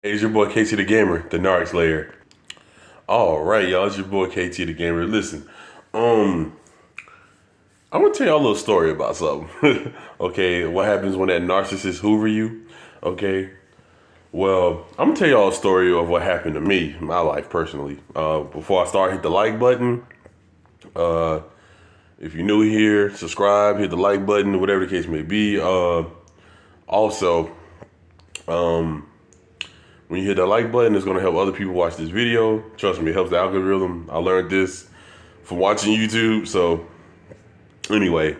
Hey, it's your boy KT the Gamer, the Narc Slayer. All right, y'all, it's your boy KT the Gamer. Listen, um, I'm gonna tell y'all a little story about something. Okay, what happens when that narcissist Hoover you? Okay, well, I'm gonna tell y'all a story of what happened to me in my life personally. Before I start, hit the like button. Uh, if you're new here, subscribe, hit the like button, whatever the case may be. Also, um, when you hit that like button, it's gonna help other people watch this video. Trust me, it helps the algorithm. I learned this from watching YouTube. So anyway,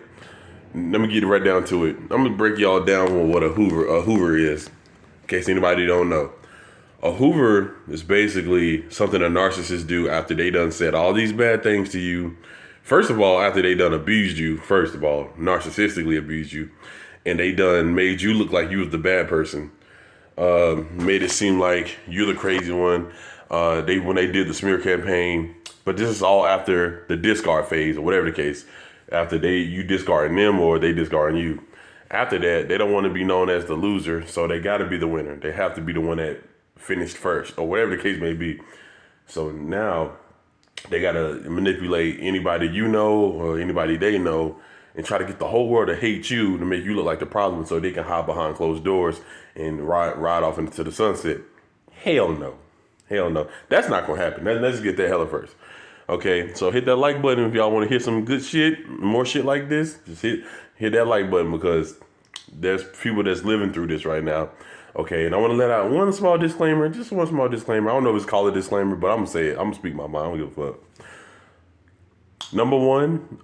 let me get right down to it. I'm gonna break y'all down on what a Hoover is, in case anybody don't know. A Hoover is basically something a narcissist do after they done said all these bad things to you. First of all, after they done abused you, first of all, narcissistically abused you, and they done made you look like you was the bad person. Made it seem like you're the crazy one. They when they did the smear campaign, but this is all after the discard phase or whatever the case. After you discarding them or they discarding you. After that, they don't want to be known as the loser, so they got to be the winner. They have to be the one that finished first or whatever the case may be. So now they got to manipulate anybody you know or anybody they know and try to get the whole world to hate you to make you look like the problem so they can hide behind closed doors and ride off into the sunset. Hell no. Hell no. That's not going to happen. Let's get that hella first. Okay, so hit that like button if y'all want to hear some good shit, more shit like this. Just hit that like button because there's people that's living through this right now. Okay, and I want to let out one small disclaimer, just one small disclaimer. I don't know if it's called a disclaimer, but I'm gonna say it. I'm gonna speak my mind. I don't give a fuck. Number one,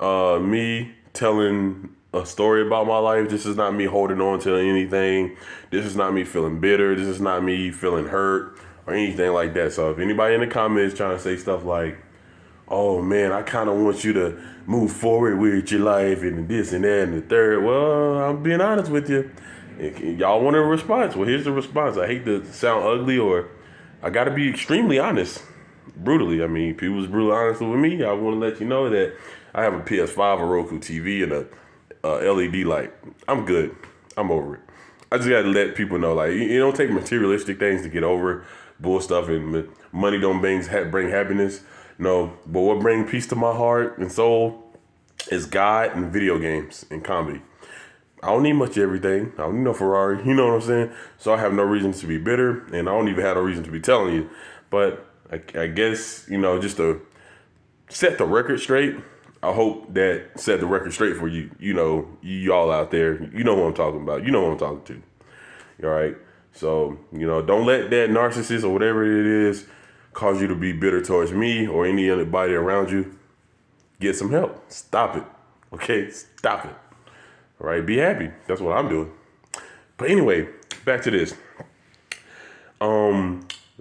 me telling a story about my life. This is not me holding on to anything. This is not me feeling bitter. This is not me feeling hurt or anything like that. So if anybody in the comments trying to say stuff like, "Oh man, I kind of want you to move forward with your life and this and that and the third," well, I'm being honest with you. If y'all want a response? Well, here's the response. I hate to sound ugly or I got to be extremely honest. Brutally. I mean, people was brutally honest with me. I want to let you know that I have a PS5, a Roku TV, and a LED light. I'm good. I'm over it. I just got to let people know, like, you don't take materialistic things to get over bull stuff, and money don't bring happiness. No, but what brings peace to my heart and soul is God and video games and comedy. I don't need much of everything. I don't need no Ferrari. You know what I'm saying? So I have no reason to be bitter, and I don't even have no reason to be telling you. But I guess, just to set the record straight, I hope that set the record straight for you. Y'all out there. You know who I'm talking about. You know who I'm talking to. All right? So, don't let that narcissist or whatever it is cause you to be bitter towards me or anybody around you. Get some help. Stop it. Okay? Stop it. All right, be happy. That's what I'm doing. But anyway, back to this.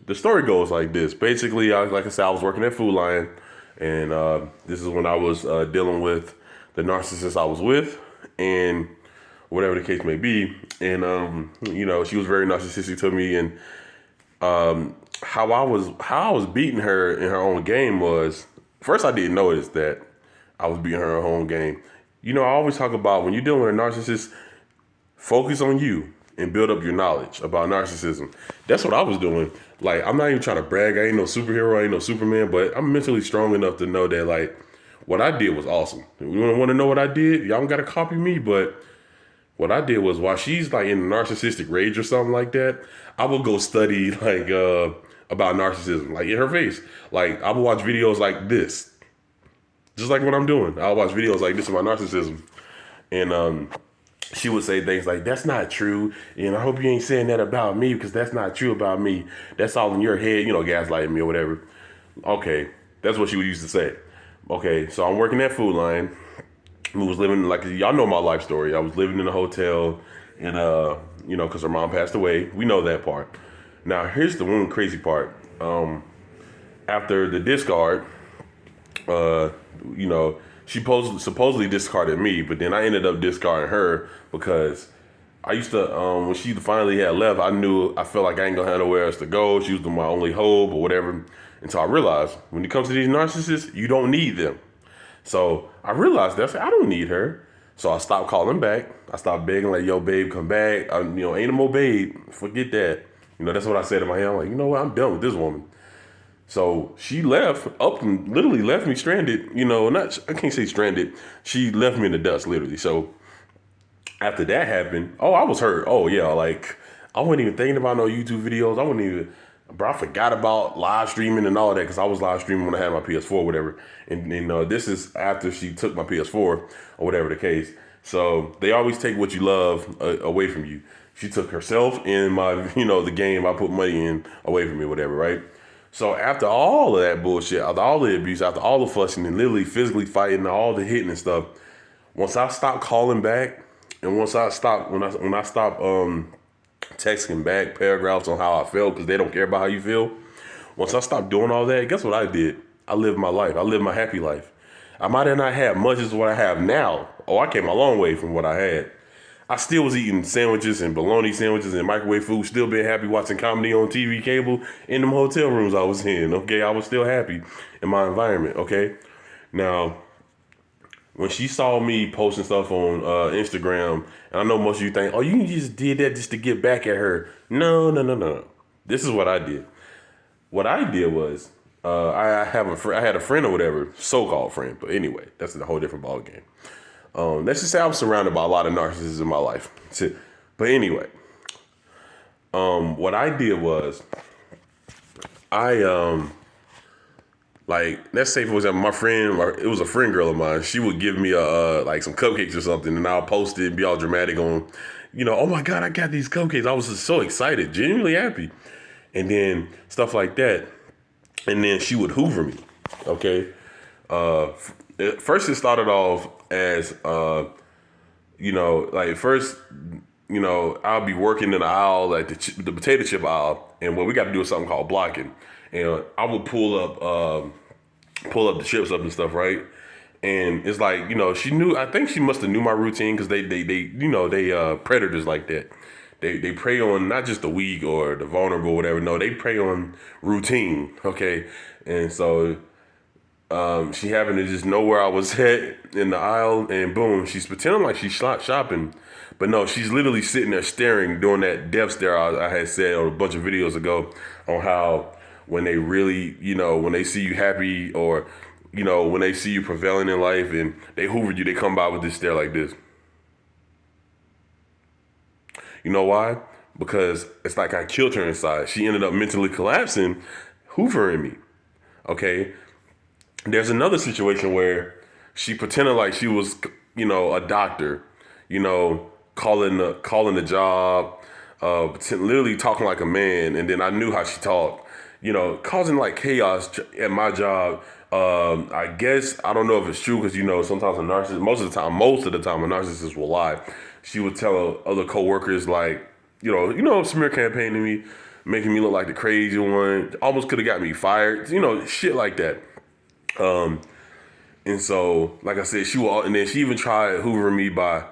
The story goes like this. Basically, like I said, I was working at Food Lion, and this is when I was dealing with the narcissist I was with, and whatever the case may be. And she was very narcissistic to me, and how I was beating her in her own game was first I didn't notice that I was beating her in her own game. I always talk about when you're dealing with a narcissist, focus on you and build up your knowledge about narcissism. That's what I was doing. Like, I'm not even trying to brag. I ain't no superhero. I ain't no Superman, but I'm mentally strong enough to know that, like, what I did was awesome. You want to know what I did? Y'all don't got to copy me, but what I did was while she's like in a narcissistic rage or something like that, I would go study like about narcissism, like in her face. Like, I would watch videos like this. Just like what I'm doing. I'll watch videos like this about narcissism. And she would say things like, "That's not true. And I hope you ain't saying that about me because that's not true about me. That's all in your head, gaslighting me or whatever." Okay, that's what she used to say. Okay, so I'm working at Food Lion. I was living, like, y'all know my life story. I was living in a hotel and, because her mom passed away. We know that part. Now, here's the one crazy part. After the discard, she supposedly discarded me, but then I ended up discarding her because I used to, when she finally had left, I felt like I ain't gonna have nowhere else to go. She was my only hope or whatever. Until I realized when it comes to these narcissists, you don't need them. So I realized that I don't need her. So I stopped calling back. I stopped begging like, "Yo, babe, come back." Ain't no more babe. Forget that. That's what I said in my head. I'm like, you know what? I'm done with this woman. So she left up and literally left me stranded. Not I can't say stranded. She left me in the dust, literally. So after that happened, I was hurt. Oh yeah, like I wasn't even thinking about no YouTube videos. I wasn't even, bro. I forgot about live streaming and all that because I was live streaming when I had my PS4 or whatever. And this is after she took my PS4 or whatever the case. So they always take what you love away from you. She took herself and my, the game I put money in away from me, whatever, right? So after all of that bullshit, after all the abuse, after all the fussing and literally physically fighting, all the hitting and stuff, once I stopped calling back, and once I stopped, when I stopped texting back paragraphs on how I felt because they don't care about how you feel. Once I stopped doing all that, guess what I did? I lived my life. I lived my happy life. I might have not had much as what I have now. Oh, I came a long way from what I had. I still was eating sandwiches and bologna sandwiches and microwave food, still being happy watching comedy on TV cable in them hotel rooms I was in, okay? I was still happy in my environment, okay? Now, when she saw me posting stuff on Instagram, and I know most of you think, oh, you just did that just to get back at her. No, no, no, no. This is what I did. What I did was, I had a friend or whatever, so-called friend, but anyway, that's a whole different ballgame. Let's just say I'm surrounded by a lot of narcissists in my life. But anyway, what I did was, I like, let's say for example, my friend, it was a friend girl of mine. She would give me like some cupcakes or something, and I'll post it and be all dramatic on, oh my God, I got these cupcakes. I was just so excited, genuinely happy, and then stuff like that. And then she would Hoover me. Okay, at first it started off as like first, I'll be working in the aisle, like the potato chip aisle, and what we got to do is something called blocking. And I would pull up the chips up and stuff, right? And it's like, she knew. I think she must have knew my routine because they predators like that. They prey on not just the weak or the vulnerable, or whatever. No, they prey on routine. Okay, and so she happened to just know where I was at in the aisle, and boom, she's pretending like she's shopping, but no, she's literally sitting there staring, doing that death stare I had said on a bunch of videos ago on how when they really, when they see you happy or, when they see you prevailing in life and they hoovered you, they come by with this stare like this. You know why? Because it's like I killed her inside. She ended up mentally collapsing, hoovering me. Okay? There's another situation where she pretended like she was, a doctor, calling the job, literally talking like a man, and then I knew how she talked, causing like chaos at my job. I guess I don't know if it's true because sometimes a narcissist, most of the time a narcissist will lie. She would tell other coworkers like, smear campaigning me, making me look like the crazy one. Almost could have got me fired. Shit like that. And so, like I said, and then she even tried hoovering me by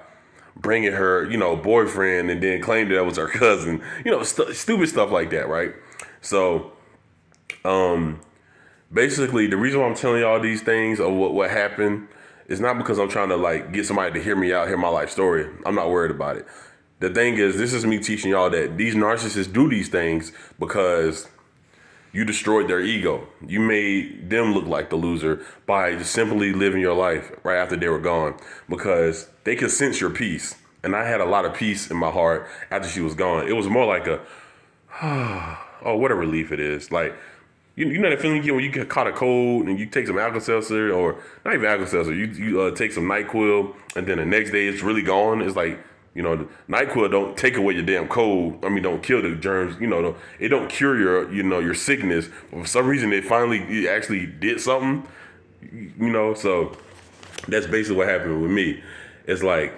bringing her, boyfriend, and then claimed that was her cousin. Stupid stuff like that, right? So, basically, the reason why I'm telling y'all these things of what happened is not because I'm trying to like get somebody to hear me out, hear my life story. I'm not worried about it. The thing is, this is me teaching y'all that these narcissists do these things because you destroyed their ego. You made them look like the loser by just simply living your life right after they were gone because they could sense your peace. And I had a lot of peace in my heart after she was gone. It was more like oh, what a relief it is. Like, you know that feeling you get when you get caught a cold and you take some Alka-Seltzer, or not even Alka-Seltzer, you take some NyQuil and then the next day it's really gone. It's like, the NyQuil don't take away your damn cold. I mean, don't kill the germs. It don't cure your sickness. But for some reason, it actually did something. So that's basically what happened with me. It's like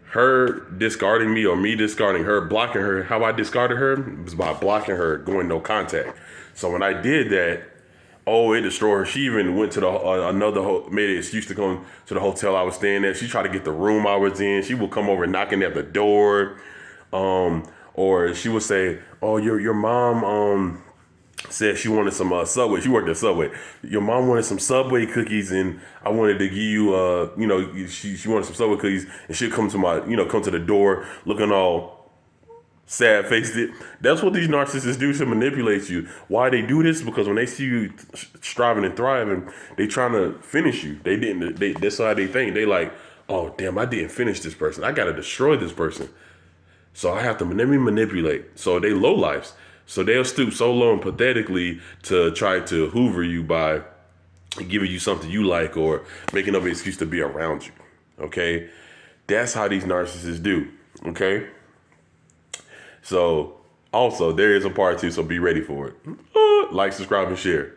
her discarding me or me discarding her, blocking her. How I discarded her was by blocking her, going no contact. So when I did that, it destroyed her. She even went to made an excuse to come to the hotel I was staying at. She tried to get the room I was in. She would come over knocking at the door. Or she would say, oh, your mom said she wanted some Subway. She worked at Subway. Your mom wanted some Subway cookies, and I wanted to give you, she wanted some Subway cookies, and she'd come to come to the door looking all Sad faced it. That's what these narcissists do to manipulate you. Why they do this? Because when they see you striving and thriving, they trying to finish you. They didn't. That's how they think. They like, oh damn, I didn't finish this person. I gotta destroy this person. So I have to let me manipulate. So they low lives. So they'll stoop so low and pathetically to try to hoover you by giving you something you like or making up an excuse to be around you. Okay, that's how these narcissists do. Okay. So, also, there is a part two, so be ready for it. Like, subscribe, and share.